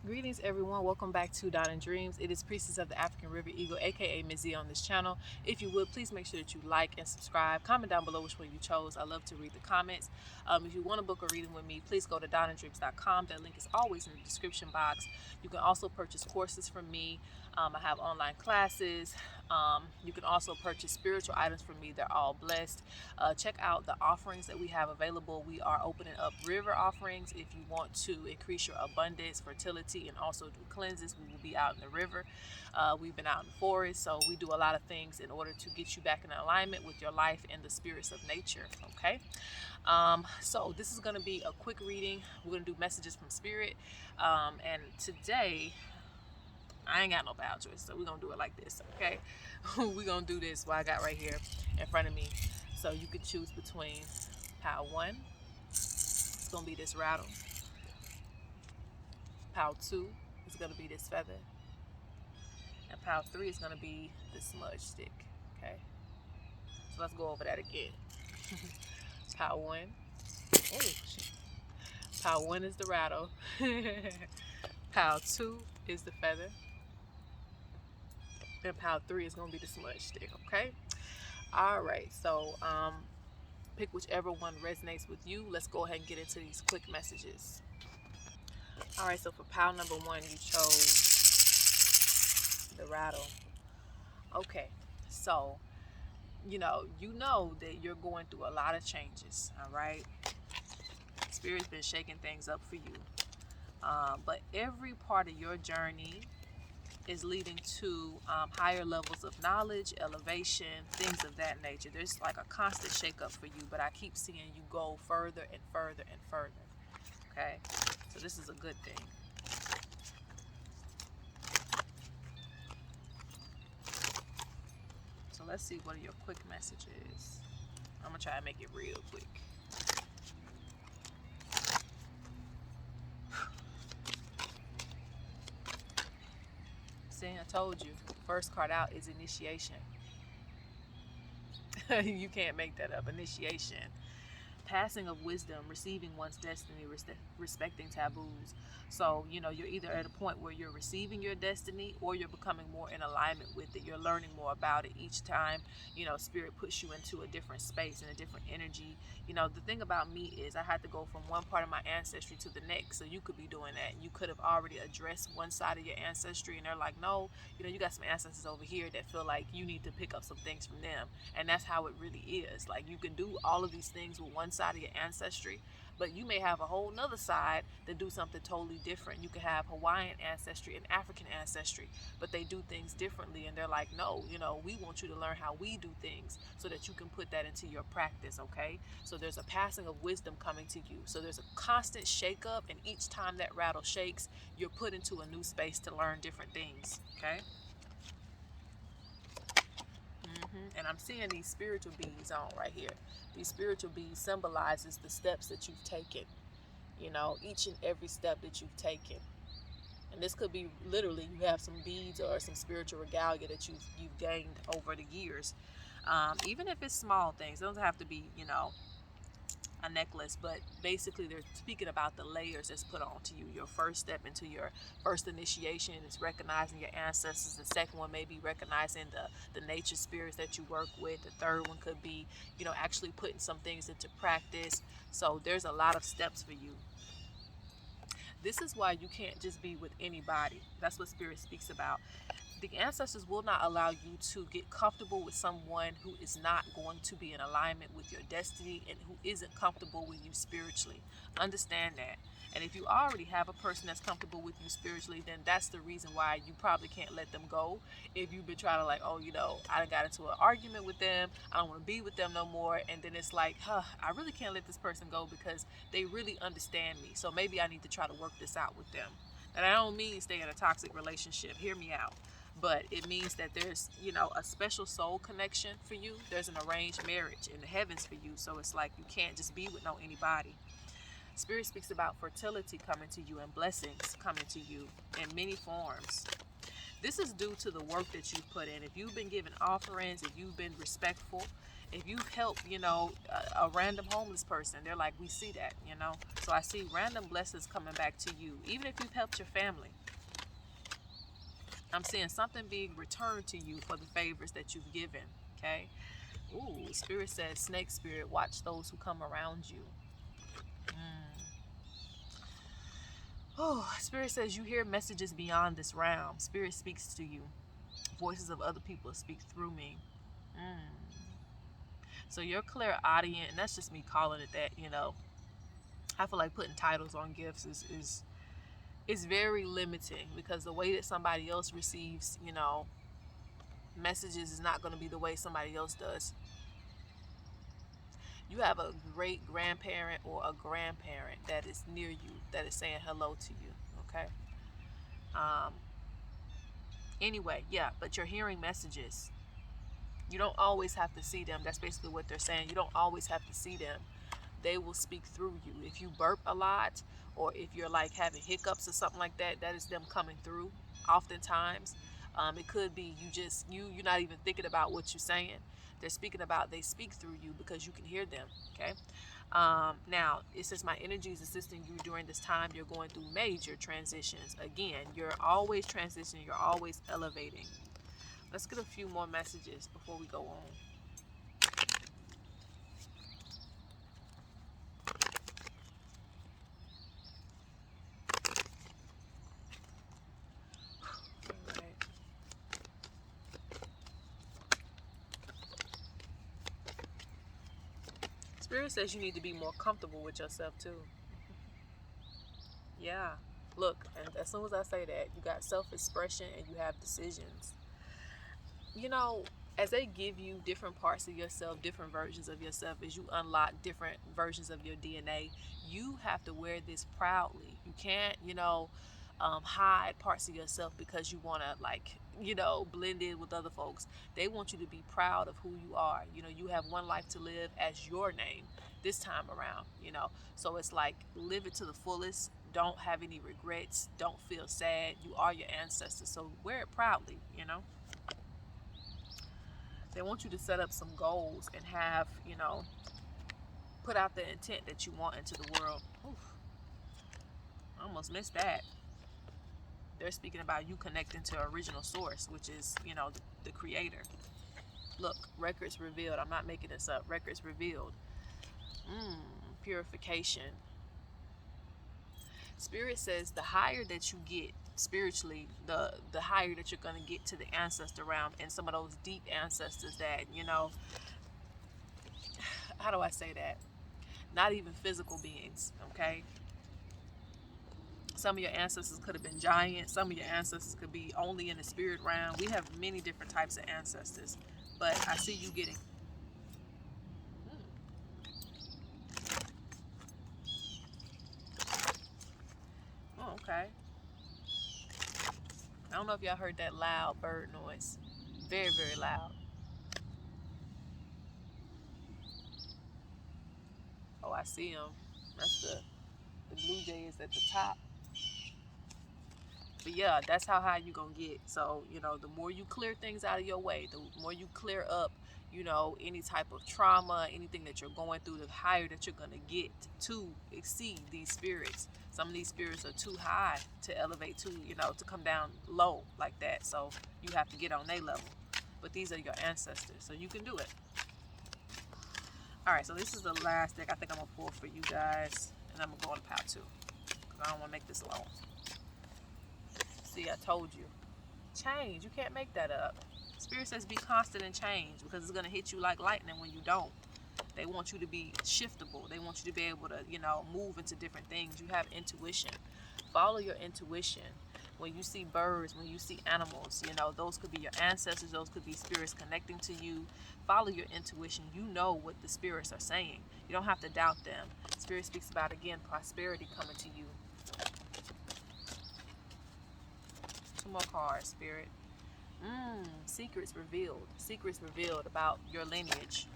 Greetings everyone, welcome back to Dawn Dreams. It is Priestess of the African River Eagle, aka Ms.Z on this channel. If you would, please make sure that you like and subscribe. Comment down below which one you chose. I love to read the comments. If you want to book a reading with me, please go to dawndreams.com. That link is always in the description box. You can also purchase courses from me. I have online classes. You can also purchase spiritual items from me. They're all blessed. Check out the offerings that we have available. We are opening up river offerings. If you want to increase your abundance, fertility, and also do cleanses, we will be out in the river. We've been out in the forest, so we do a lot of things in order to get you back in alignment with your life and the spirits of nature. Okay. So this is going to be a quick reading. We're going to do messages from spirit. And today I ain't got no boundaries, so we're gonna do it like this, okay? We're gonna do this what I got right here in front of me. So you could choose between pile one, it's gonna be this rattle. Pile two is gonna be this feather. And pile three is gonna be this smudge stick, okay? So let's go over that again. Pile one, oh shit. Pile one is the rattle. Pile two is the feather. And pile three is gonna be the smudge stick, okay? All right, so pick whichever one resonates with you. Let's go ahead and get into these quick messages. All right, so for pile number one, you chose the rattle. Okay, so you know that you're going through a lot of changes. All right, Spirit's been shaking things up for you, but every part of your journey is leading to higher levels of knowledge, elevation, things of that nature. There's like a constant shakeup for you, but I keep seeing you go further and further and further. Okay, so this is a good thing. So let's see what your quick message is. I'm gonna try to make it real quick. See, I told you. First card out is initiation. You can't make that up. Initiation. Passing of wisdom, receiving one's destiny, respecting taboos. So, you're either at a point where you're receiving your destiny or you're becoming more in alignment with it. You're learning more about it each time, Spirit puts you into a different space and a different energy. The thing about me is I had to go from one part of my ancestry to the next. So you could be doing that. You could have already addressed one side of your ancestry and they're like, no, you got some ancestors over here that feel like you need to pick up some things from them. And that's how it really is. Like you can do all of these things with one side of your ancestry, but you may have a whole nother side that do something totally different. You could have Hawaiian ancestry and African ancestry, but they do things differently and they're like, no, we want you to learn how we do things so that you can put that into your practice. Okay, so there's a passing of wisdom coming to you. So there's a constant shakeup, and each time that rattle shakes, you're put into a new space to learn different things. Okay. And I'm seeing these spiritual bees on right here. These spiritual bees symbolizes the steps that you've taken, each and every step that you've taken. And this could be literally you have some beads or some spiritual regalia that you've gained over the years. Even if it's small things, it doesn't have to be, a necklace, but basically they're speaking about the layers that's put onto you. Your first step into your first initiation is recognizing your ancestors. The second one may be recognizing the nature spirits that you work with. The third one could be, actually putting some things into practice. So there's a lot of steps for you. This is why you can't just be with anybody. That's what Spirit speaks about. The ancestors will not allow you to get comfortable with someone who is not going to be in alignment with your destiny and who isn't comfortable with you spiritually. Understand that. And if you already have a person that's comfortable with you spiritually, then that's the reason why you probably can't let them go. If you've been trying to like, oh, I got into an argument with them, I don't want to be with them no more. And then it's like, I really can't let this person go because they really understand me. So maybe I need to try to work this out with them. And I don't mean stay in a toxic relationship. Hear me out. But it means that there's, a special soul connection for you. There's an arranged marriage in the heavens for you. So it's like you can't just be with anybody. Spirit speaks about fertility coming to you and blessings coming to you in many forms. This is due to the work that you've put in. If you've been giving offerings, if you've been respectful, if you've helped, a random homeless person, they're like, we see that. So I see random blessings coming back to you, even if you've helped your family. I'm seeing something being returned to you for the favors that you've given. Okay. Ooh, Spirit says, snake spirit, watch those who come around you. Oh, Spirit says you hear messages beyond this realm. Spirit speaks to you. Voices of other people speak through me. So you're clairaudient, and that's just me calling it that. I feel like putting titles on gifts is very limiting, because the way that somebody else receives, messages is not going to be the way somebody else does. You have a great grandparent or a grandparent that is near you, that is saying hello to you. Okay. Anyway, yeah, but you're hearing messages. You don't always have to see them. That's basically what they're saying. You don't always have to see them. They will speak through you. If you burp a lot, or if you're like having hiccups or something like that, that is them coming through. Oftentimes, it could be you're not even thinking about what you're saying. They speak through you because you can hear them. Okay. Now it says my energy is assisting you during this time. You're going through major transitions. Again, you're always transitioning. You're always elevating. Let's get a few more messages before we go on. Spirit says you need to be more comfortable with yourself too. Yeah. Look, and as soon as I say that, you got self-expression and you have decisions. As they give you different parts of yourself, different versions of yourself, as you unlock different versions of your DNA, you have to wear this proudly. You can't, hide parts of yourself because you want to, blend in with other folks. They want you to be proud of who you are. You have one life to live as your name this time around, So it's like, live it to the fullest. Don't have any regrets. Don't feel sad. You are your ancestors. So wear it proudly, They want you to set up some goals and have, put out the intent that you want into the world. Oof, I almost missed that. They're speaking about you connecting to original source, which is, the creator. Look, records revealed. I'm not making this up. Records revealed. Purification. Spirit says the higher that you get spiritually, the higher that you're going to get to the ancestor realm, and some of those deep ancestors that, how do I say that? Not even physical beings, okay? Some of your ancestors could have been giants. Some of your ancestors could be only in the spirit realm. We have many different types of ancestors, but I see you getting. Oh, okay. I don't know if y'all heard that loud bird noise. Very, very loud. Oh, I see him. That's the blue jay is at the top. But yeah, that's how high you gonna get. So, the more you clear things out of your way, the more you clear up, any type of trauma, anything that you're going through, the higher that you're gonna get to exceed these spirits. Some of these spirits are too high to elevate to, to come down low like that. So you have to get on their level. But these are your ancestors, so you can do it. Alright, so this is the last deck I think I'm gonna pull for you guys. And I'm gonna go on pile 2. Because I don't wanna make this long. See, I told you. Change. You can't make that up. Spirit says be constant in change, because it's going to hit you like lightning when you don't. They want you to be shiftable. They want you to be able to, move into different things. You have intuition. Follow your intuition. When you see birds, when you see animals, those could be your ancestors. Those could be spirits connecting to you. Follow your intuition. You know what the spirits are saying. You don't have to doubt them. Spirit speaks about, again, prosperity coming to you. 2 more cards, Spirit. Secrets revealed. Secrets revealed about your lineage.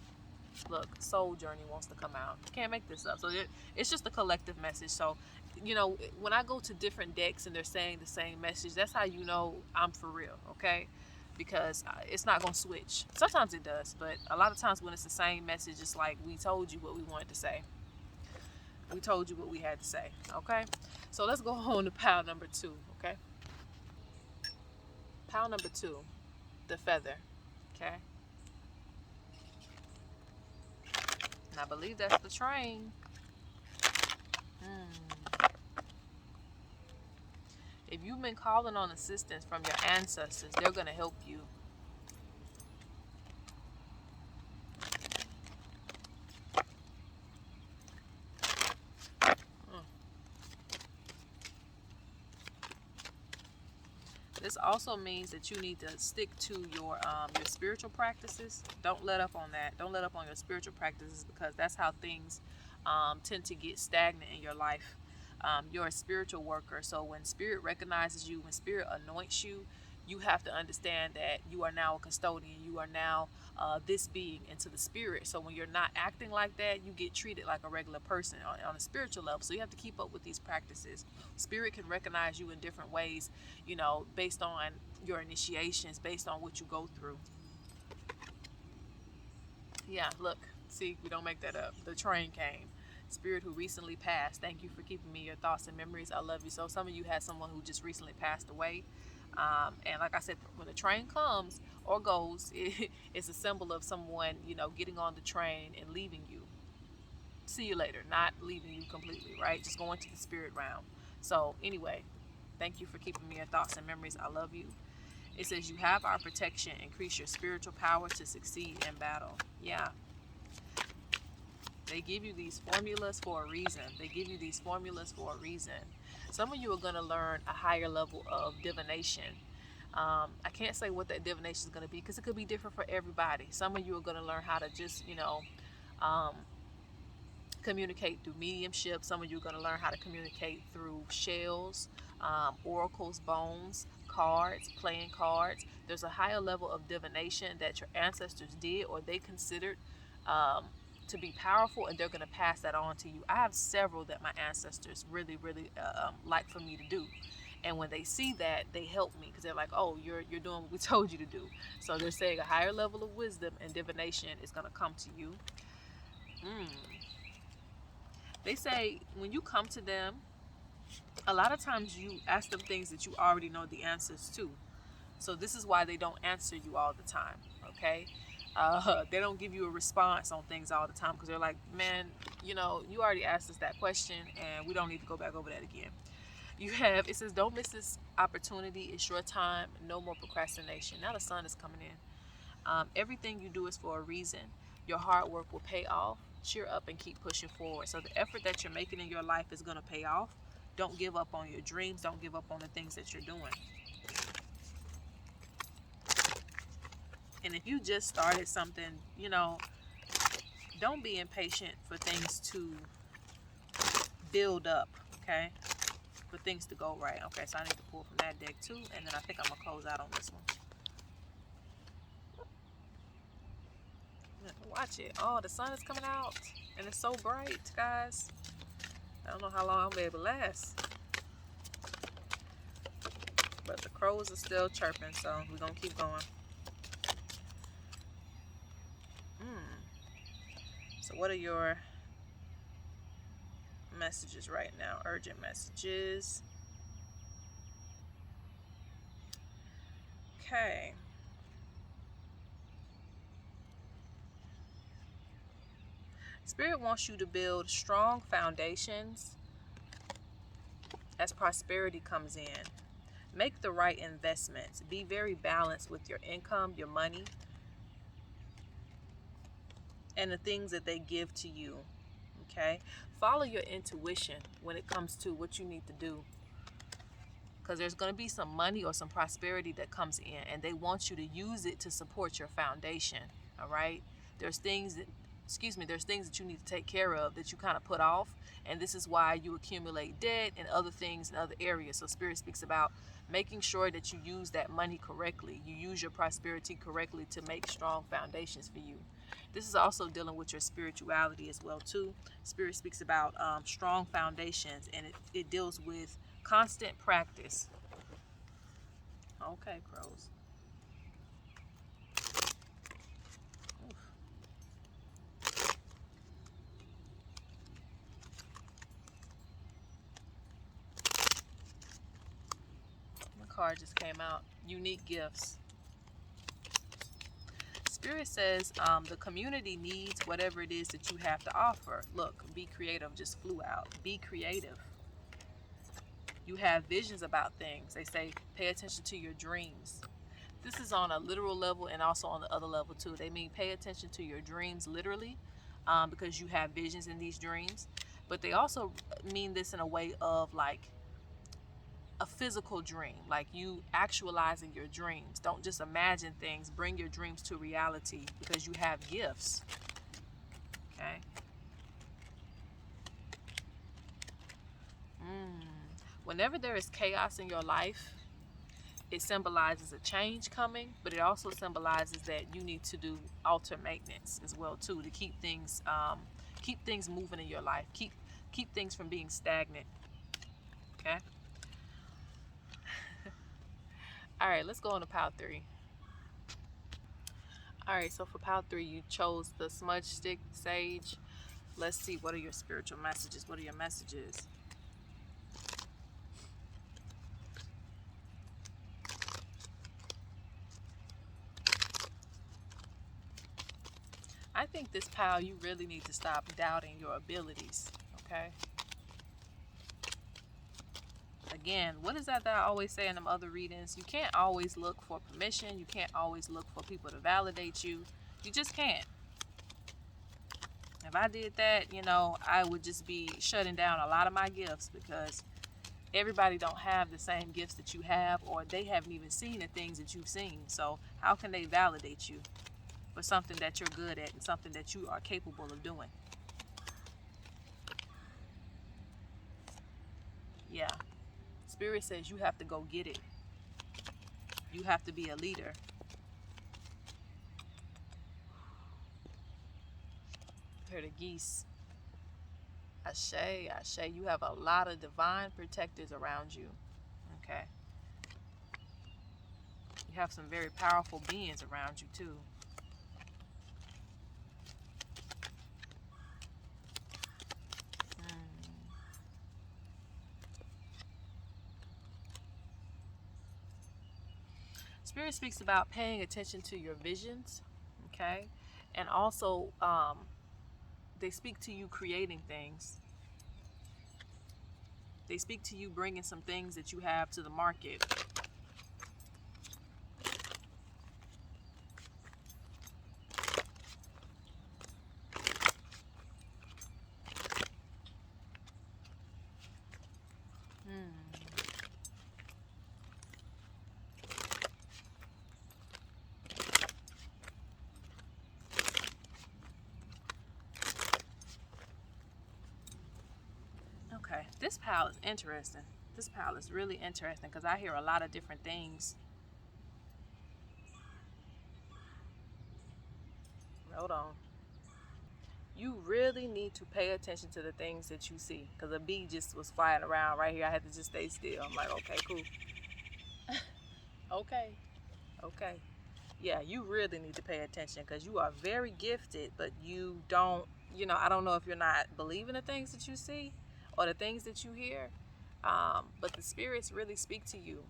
Look, soul journey wants to come out. You can't make this up. So it's just a collective message. So you know, when I go to different decks and they're saying the same message, that's how you know I'm for real, okay? Because it's not going to switch. Sometimes it does, but a lot of times when it's the same message, it's like, we told you what we wanted to say. We told you what we had to say, okay? So let's go on to pile number 2, okay? Pile number 2, the feather, okay? And I believe that's the train. If you've been calling on assistance from your ancestors, they're going to help you. This also means that you need to stick to your spiritual practices. Don't let up on that. Don't let up on your spiritual practices, because that's how things tend to get stagnant in your life. You're a spiritual worker, so when spirit recognizes you, when spirit anoints you, you have to understand that you are now a custodian. You are now this being into the spirit. So when you're not acting like that, you get treated like a regular person on a spiritual level. So you have to keep up with these practices. Spirit can recognize you in different ways, you know, based on your initiations, based on what you go through. Yeah, look, see, we don't make that up. The train came. Spirit who recently passed, thank you for keeping me your thoughts and memories. I love you. So some of you had someone who just recently passed away. And like I said, when the train comes or goes, it's a symbol of someone, you know, getting on the train and leaving you. See you later. Not leaving you completely, right? Just going to the spirit realm. So anyway, thank you for keeping me your thoughts and memories. I love you. It says you have our protection. Increase your spiritual power to succeed in battle. Yeah. They give you these formulas for a reason. They give you these formulas for a reason. Some of you are going to learn a higher level of divination. I can't say what that divination is going to be, because it could be different for everybody. Some of you are going to learn how to just, you know, communicate through mediumship. Some of you are going to learn how to communicate through shells, oracles, bones, cards, playing cards. There's a higher level of divination that your ancestors did or they considered to be powerful, and they're going to pass that on to you. I have several that my ancestors really, really like for me to do. And when they see that, they help me, because they're like, oh, you're doing what we told you to do. So they're saying a higher level of wisdom and divination is going to come to you. They say when you come to them, a lot of times you ask them things that you already know the answers to. So this is why they don't answer you all the time, okay? They don't give you a response on things all the time, because they're like, man, you know, you already asked us that question and we don't need to go back over that again. You have, it says, don't miss this opportunity. It's your time. No more procrastination. Now the sun is coming in. Everything you do is for a reason. Your hard work will pay off. Cheer up and keep pushing forward. So the effort that you're making in your life is going to pay off. Don't give up on your dreams. Don't give up on the things that you're doing. And if you just started something, you know, don't be impatient for things to build up, okay? For things to go right. Okay, so I need to pull from that deck too, and then I think I'm going to close out on this one. Watch it. Oh, the sun is coming out, and it's so bright, guys. I don't know how long I'll be able to last. But the crows are still chirping, so we're going to keep going. So what are your messages right now? Urgent messages. Okay. Spirit wants you to build strong foundations as prosperity comes in. Make the right investments. Be very balanced with your income, your money, and the things that they give to you. Okay? Follow your intuition when it comes to what you need to do. Because there's going to be some money or some prosperity that comes in, and they want you to use it to support your foundation. All right? There's things that excuse me, there's things that you need to take care of that you kind of put off, and this is why you accumulate debt and other things in other areas. So Spirit speaks about making sure that you use that money correctly. You use your prosperity correctly to make strong foundations for you. This is also dealing with your spirituality as well too. Spirit speaks about strong foundations, and it deals with constant practice. Okay, crows. Card just came out. Unique gifts. Spirit says the community needs whatever it is that you have to offer. Look, be creative just flew out. Be creative. You have visions about things. They say pay attention to your dreams. This is on a literal level and also on the other level too. They mean pay attention to your dreams literally, because you have visions in these dreams. But they also mean this in a way of like a physical dream, like you actualizing your dreams. Don't just imagine things. Bring your dreams to reality because you have gifts. Okay. Whenever there is chaos in your life, it symbolizes a change coming, but it also symbolizes that you need to do alter maintenance as well too, to keep things moving in your life. Keep things from being stagnant. Okay. All right, let's go on to pile 3. All right, so for pile 3, you chose the smudge stick sage. Let's see, what are your spiritual messages? What are your messages? I think this pile, you really need to stop doubting your abilities, okay? Again, what is that I always say in them other readings? You can't always look for permission. You can't always look for people to validate you. You just can't. If I did that, you know, I would just be shutting down a lot of my gifts, because everybody don't have the same gifts that you have, or they haven't even seen the things that you've seen. So how can they validate you for something that you're good at and something that you are capable of doing? Yeah. Spirit says you have to go get it. You have to be a leader. Hear the geese. Ashe, Ashe. You have a lot of divine protectors around you. Okay. You have some very powerful beings around you too. Spirit speaks about paying attention to your visions, okay? And also, they speak to you creating things. They speak to you bringing some things that you have to the market. Okay, this pile is interesting. This pile is really interesting because I hear a lot of different things. Hold on. You really need to pay attention to the things that you see, because a bee just was flying around right here. I had to just stay still. I'm like, okay, cool. Okay. Yeah, you really need to pay attention because you are very gifted, but you don't, I don't know if you're not believing the things that you see or the things that you hear, but the spirits really speak to you.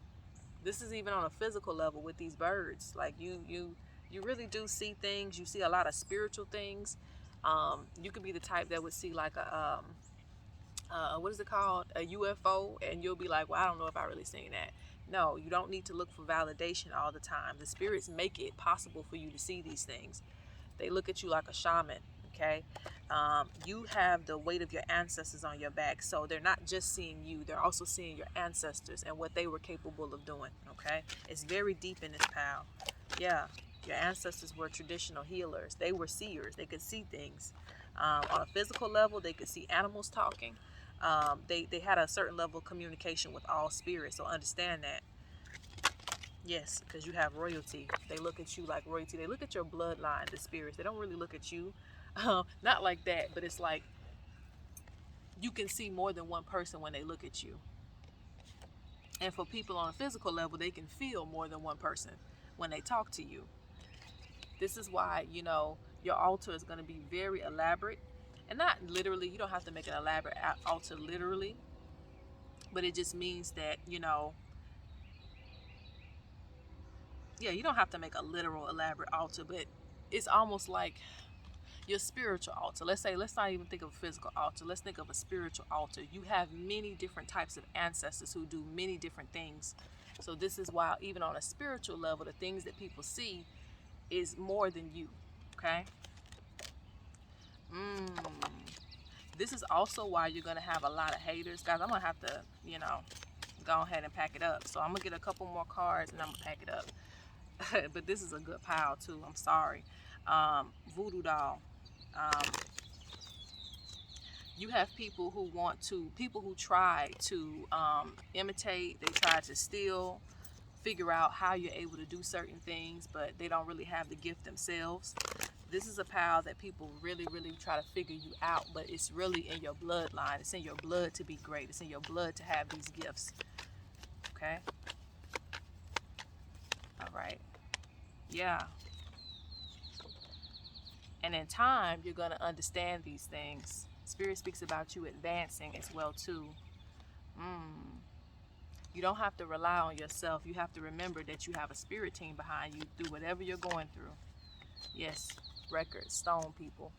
This is even on a physical level with these birds. Like you really do see things. You see a lot of spiritual things. You could be the type that would see like a what is it called, a UFO, and you'll be like, well, I don't know if I really seen that. No, you don't need to look for validation all the time. The spirits make it possible for you to see these things. They look at you like a shaman. Okay, you have the weight of your ancestors on your back, so they're not just seeing you, they're also seeing your ancestors and what they were capable of doing. Okay, it's very deep in this pile. Yeah, Your ancestors were traditional healers. They were seers. They could see things. On a physical level, they could see animals talking. They had a certain level of communication with all spirits. So understand that. Yes, because you have royalty. They look at you like royalty. They look at your bloodline, the spirits. They don't really look at you. Not like that, but it's like you can see more than one person when they look at you. And for people on a physical level, they can feel more than one person when they talk to you. This is why, your altar is going to be very elaborate. And not literally, you don't have to make an elaborate altar literally. But it just means that, you don't have to make a literal elaborate altar. But it's almost like your spiritual altar. Let's not even think of a physical altar. Let's think of a spiritual altar. You have many different types of ancestors who do many different things. So this is why even on a spiritual level, the things that people see is more than you. Okay? This is also why you're going to have a lot of haters. Guys, I'm going to have to, go ahead and pack it up. So I'm going to get a couple more cards and I'm going to pack it up. But this is a good pile too. I'm sorry. Voodoo doll. You have people who try to imitate, they try to steal, figure out how you're able to do certain things, but they don't really have the gift themselves. This is a pile that people really, really try to figure you out, but it's really in your bloodline. It's in your blood to be great. It's in your blood to have these gifts. Okay? All right. Yeah. And in time, you're going to understand these things. Spirit speaks about you advancing as well, too. You don't have to rely on yourself. You have to remember that you have a spirit team behind you through whatever you're going through. Yes, record, stone people.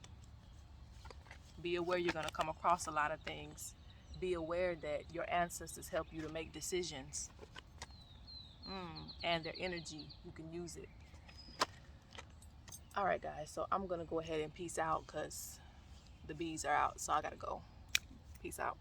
Be aware you're going to come across a lot of things. Be aware that your ancestors help you to make decisions. And their energy, you can use it. All right, guys, so I'm going to go ahead and peace out because the bees are out, so I got to go. Peace out.